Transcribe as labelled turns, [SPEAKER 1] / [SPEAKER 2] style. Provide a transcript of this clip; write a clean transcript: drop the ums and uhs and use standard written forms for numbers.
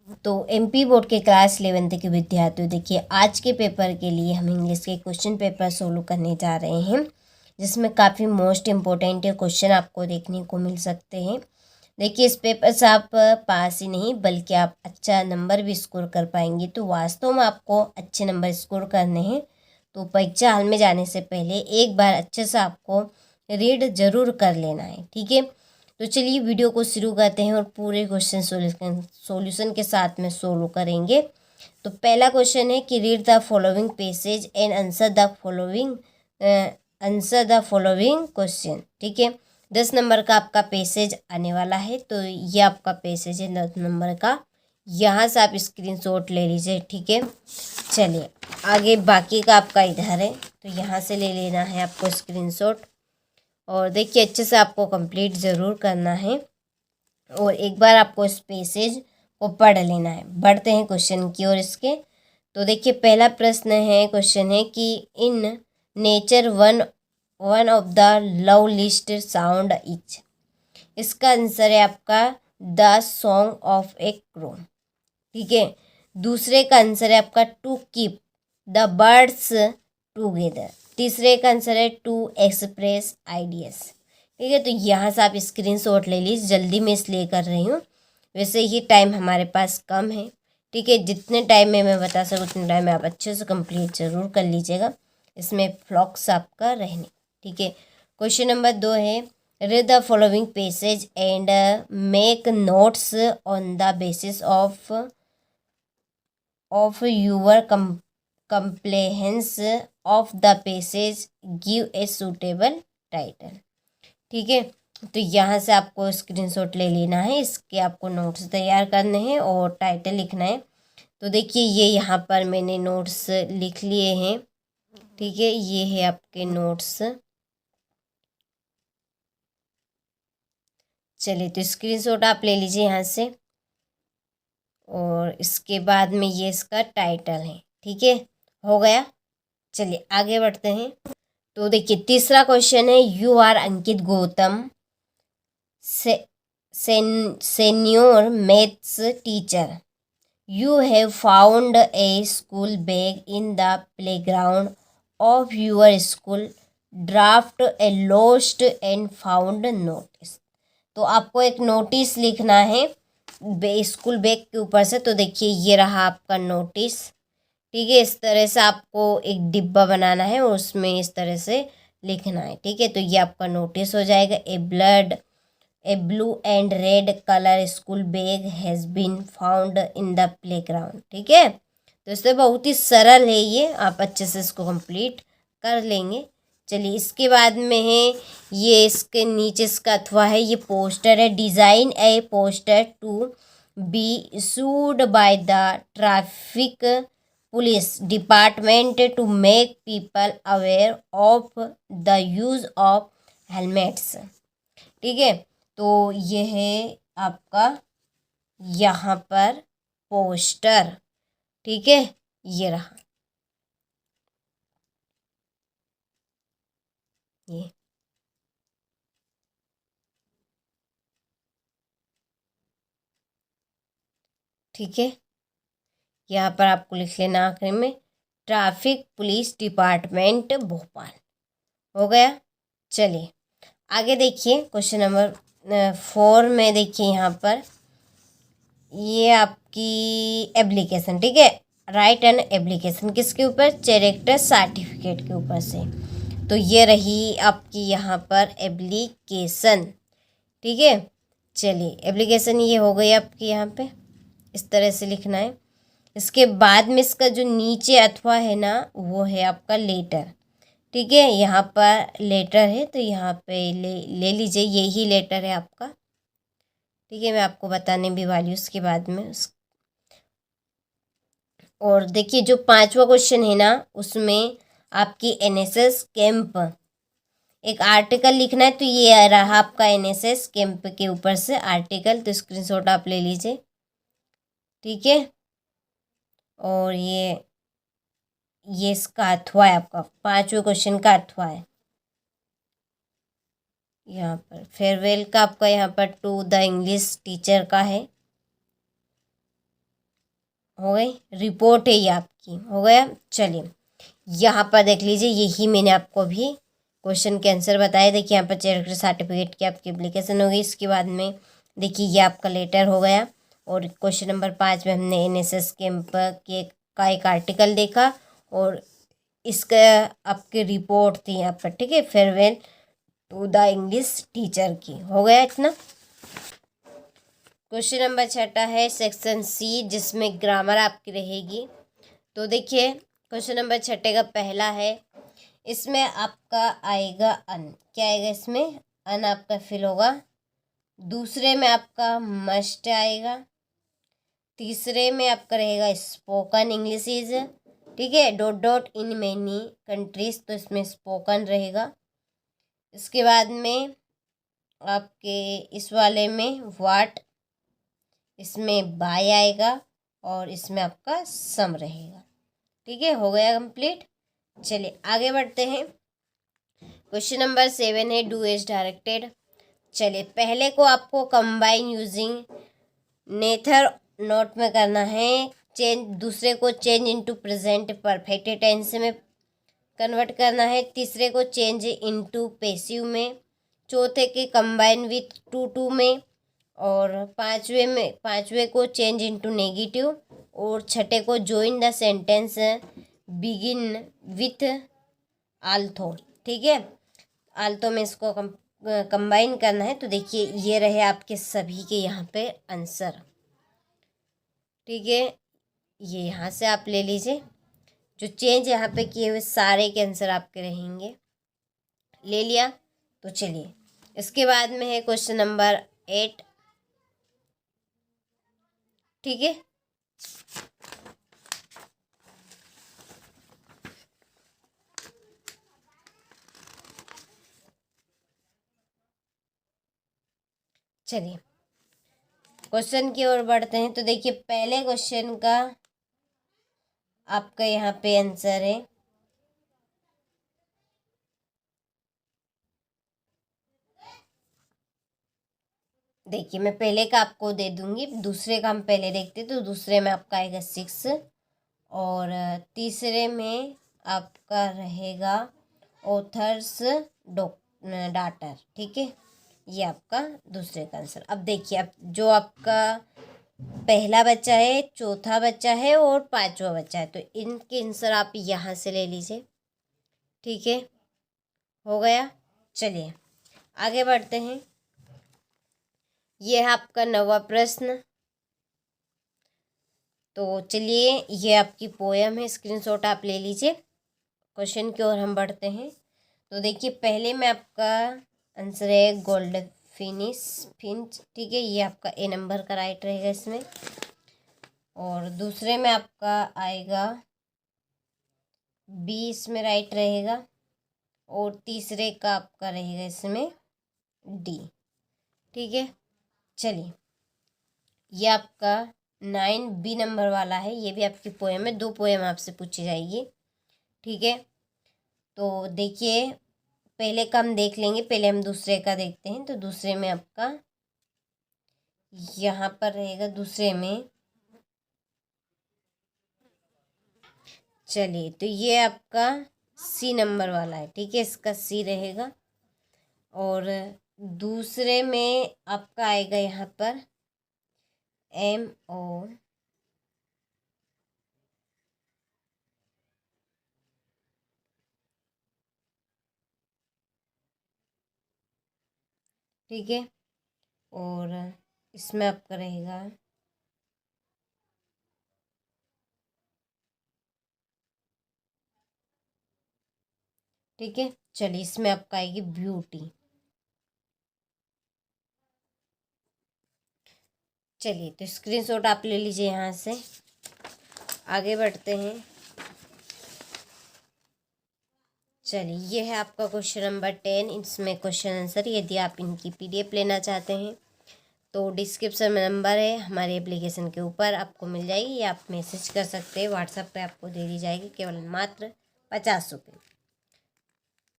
[SPEAKER 1] तो MP board के class 11th के विद्यार्थियों, देखिए आज के पेपर के लिए हम इंग्लिश के क्वेश्चन पेपर सोल्व करने जा रहे हैं, जिसमें काफ़ी मोस्ट इम्पोर्टेंट क्वेश्चन आपको देखने को मिल सकते हैं। देखिए इस पेपर से आप पास ही नहीं बल्कि आप अच्छा नंबर भी स्कोर कर पाएंगे। तो वास्तव में आपको अच्छे नंबर स्कोर करने हैं तो परीक्षा हॉल में जाने से पहले एक बार अच्छे से आपको रीड जरूर कर लेना है, ठीक है। तो चलिए वीडियो को शुरू करते हैं और पूरे क्वेश्चन सॉल्यूशन के साथ में सोल्व करेंगे। तो पहला क्वेश्चन है कि read the following passage and answer the following question, ठीक है। 10 नंबर का आपका पैसेज आने वाला है। तो ये आपका पैसेज है 10 नंबर का, यहाँ से आप स्क्रीनशॉट ले लीजिए, ठीक है। चलिए आगे बाकी का आपका इधर है, तो यहाँ से ले लेना है आपको स्क्रीनशॉट। और देखिए अच्छे से आपको कंप्लीट ज़रूर करना है और एक बार आपको इस पैसेज को पढ़ लेना है। बढ़ते हैं क्वेश्चन की ओर इसके। तो देखिए पहला प्रश्न है, क्वेश्चन है कि in nature one of the love list sound each. इसका आंसर है आपका the song of a crow, ठीक है। दूसरे का आंसर है आपका to keep the birds together. तीसरे का आंसर है टू एक्सप्रेस आइडियाज, ठीक है। तो यहाँ से आप स्क्रीनशॉट ले लीजिए, जल्दी में इसलिए कर रही हूँ, वैसे ही टाइम हमारे पास कम है, ठीक है। जितने टाइम में मैं बता सकूँ उतने टाइम में आप अच्छे से कंप्लीट ज़रूर कर लीजिएगा, इसमें फ्लॉक्स आपका रहने, ठीक है। क्वेश्चन नंबर 2 है, read the following passage and make notes on the basis of your comprehension of the passage, give a suitable title, ठीक है। तो यहाँ से आपको स्क्रीनशॉट ले लेना है, इसके आपको नोट्स तैयार करने हैं और टाइटल लिखना है। तो देखिए ये यहाँ पर मैंने नोट्स लिख लिए हैं, ठीक है। ये है आपके नोट्स। चलिए तो स्क्रीनशॉट आप ले लीजिए यहाँ से और इसके बाद में ये इसका टाइटल है, ठीक है। हो गया। चलिए आगे बढ़ते हैं। तो देखिए तीसरा क्वेश्चन है, you are Ankit Gautam senior maths teacher, you have found a school bag in the playground of your school, draft a lost and found notice. तो आपको एक नोटिस लिखना है स्कूल बैग के ऊपर से। तो देखिए ये रहा आपका नोटिस, ठीक है। इस तरह से आपको एक डिब्बा बनाना है और उसमें इस तरह से लिखना है, ठीक है। तो ये आपका नोटिस हो जाएगा, a blue and red colour school bag has been found in the playground, ठीक है। तो इससे बहुत ही सरल है ये, आप अच्छे से इसको कंप्लीट कर लेंगे। चलिए इसके बाद में है, ये इसके नीचे इसका अथवा है, ये पोस्टर है, design a poster to be issued by the traffic police department to make people aware of the use of helmets, ठीक है। तो ये है आपका यहाँ पर पोस्टर, ठीक है। ये रहा ये, ठीक है। यहाँ पर आपको लिख लेना आखिर में ट्रैफिक पुलिस डिपार्टमेंट भोपाल। हो गया। चलिए आगे देखिए क्वेश्चन नंबर 4 में देखिए यहाँ पर ये आपकी एप्लीकेशन, ठीक है। राइट एन एप्लीकेशन किसके ऊपर, कैरेक्टर सर्टिफिकेट के ऊपर से। तो ये रही आपकी यहाँ पर एप्लीकेशन, ठीक है। चलिए एप्लीकेशन ये हो गई आपकी, यहाँ पे इस तरह से लिखना है। इसके बाद में इसका जो नीचे अथवा है ना, वो है आपका लेटर, ठीक है। यहाँ पर लेटर है तो यहाँ पे ले लीजिए, यही लेटर है आपका, ठीक है। मैं आपको बताने भी वाली हूँ उसके बाद में और देखिए जो 5वां क्वेश्चन है ना, उसमें आपकी एनएसएस कैंप एक आर्टिकल लिखना है। तो ये रहा आपका एनएसएस कैंप के ऊपर से आर्टिकल, तो स्क्रीनशॉट आप ले लीजिए, ठीक है। और ये इसका अथवा है आपका, 5वें क्वेश्चन का अथवा है यहाँ पर। फेयरवेल का आपका यहाँ पर टू द इंग्लिश टीचर का है, हो गई, रिपोर्ट है ये आपकी, हो गया। चलिए यहाँ पर देख लीजिए, यही मैंने आपको अभी क्वेश्चन के आंसर बताए। देखिए यहाँ पर कैरेक्टर सर्टिफिकेट की आपकी एप्लीकेशन हो गई। इसके बाद में देखिए ये आपका लेटर हो गया। और क्वेश्चन नंबर 5 में हमने एनएसएस कैंप के का एक आर्टिकल देखा और इसका आपकी रिपोर्ट थी यहाँ पर, ठीक है, farewell to the English teacher की। हो गया इतना। क्वेश्चन नंबर 6 है सेक्शन सी, जिसमें ग्रामर आपकी रहेगी। तो देखिए क्वेश्चन नंबर 6 का पहला है, इसमें आपका आएगा अन। क्या आएगा इसमें? अन आपका फिल होगा। दूसरे में आपका मस्ट आएगा। तीसरे में आपका रहेगा स्पोकन इंग्लिश इज, ठीक है, dot dot in many countries, तो इसमें स्पोकन रहेगा। इसके बाद में आपके इस वाले में व्हाट, इसमें बाय आएगा और इसमें आपका सम रहेगा। ठीक है, हो गया कंप्लीट। चलिए आगे बढ़ते हैं। क्वेश्चन नंबर 7 है डू एज डायरेक्टेड। चलिए पहले को आपको कंबाइन यूजिंग नेथर नोट में करना है, चेंज, दूसरे को change into present perfect tense में कन्वर्ट करना है, तीसरे को चेंज इनटू पैसिव में, चौथे के कंबाइन विथ टू टू में, और पांचवे को चेंज इनटू नेगेटिव, और छठे को join the sentence begin with although. ठीक है, आल्थो में इसको कंबाइन करना है। तो देखिए ये रहे आपके सभी के यहाँ पे आंसर। ठीक है, ये यहाँ से आप ले लीजिए, जो चेंज यहाँ पे किए हुए सारे के आंसर आपके रहेंगे। ले लिया? तो चलिए इसके बाद में है क्वेश्चन नंबर 8। ठीक है, चलिए क्वेश्चन की ओर बढ़ते हैं। तो देखिए पहले क्वेश्चन का आपका यहाँ पे आंसर है, देखिए मैं पहले का आपको दे दूंगी, दूसरे का हम पहले देखते। तो दूसरे में आपका आएगा 6 और तीसरे में आपका रहेगा ऑथर्स डाटर। ठीक है, ये आपका दूसरे का आंसर। अब देखिए, अब जो आपका पहला बच्चा है, चौथा बच्चा है और पांचवा बच्चा है, तो इनके आंसर आप यहाँ से ले लीजिए। ठीक है, हो गया। चलिए आगे बढ़ते हैं। ये है आपका 9वां प्रश्न। तो चलिए ये आपकी पोयम है, स्क्रीनशॉट आप ले लीजिए। क्वेश्चन की ओर हम बढ़ते हैं। तो देखिए पहले में आपका आंसर है गोल्ड फिंच। ठीक है, ये आपका ए नंबर का राइट रहेगा इसमें। और दूसरे में आपका आएगा बी, इसमें राइट रहेगा। और तीसरे का आपका रहेगा इसमें डी। ठीक है, चलिए ये आपका 9 बी नंबर वाला है, ये भी आपकी पोएम है। 2 पोएम आपसे पूछी जाएगी। ठीक है, तो देखिए पहले का हम देख लेंगे, पहले हम दूसरे का देखते हैं। तो दूसरे में आपका यहाँ पर रहेगा, दूसरे में चलिए तो ये आपका सी नंबर वाला है। ठीक है, इसका सी रहेगा। और दूसरे में आपका आएगा यहाँ पर MO। ठीक है, और इसमें आपका रहेगा ठीक है, चलिए इसमें आपका आएगी ब्यूटी। चलिए तो स्क्रीनशॉट आप ले लीजिए यहाँ से। आगे बढ़ते हैं। चलिए ये है आपका क्वेश्चन नंबर 10। इसमें क्वेश्चन आंसर, यदि आप इनकी PDF लेना चाहते हैं तो डिस्क्रिप्शन में नंबर है हमारे एप्लीकेशन के ऊपर, आपको मिल जाएगी, या आप मैसेज कर सकते हैं। व्हाट्सएप पे आपको दे दी जाएगी केवल मात्र 50 रुपये।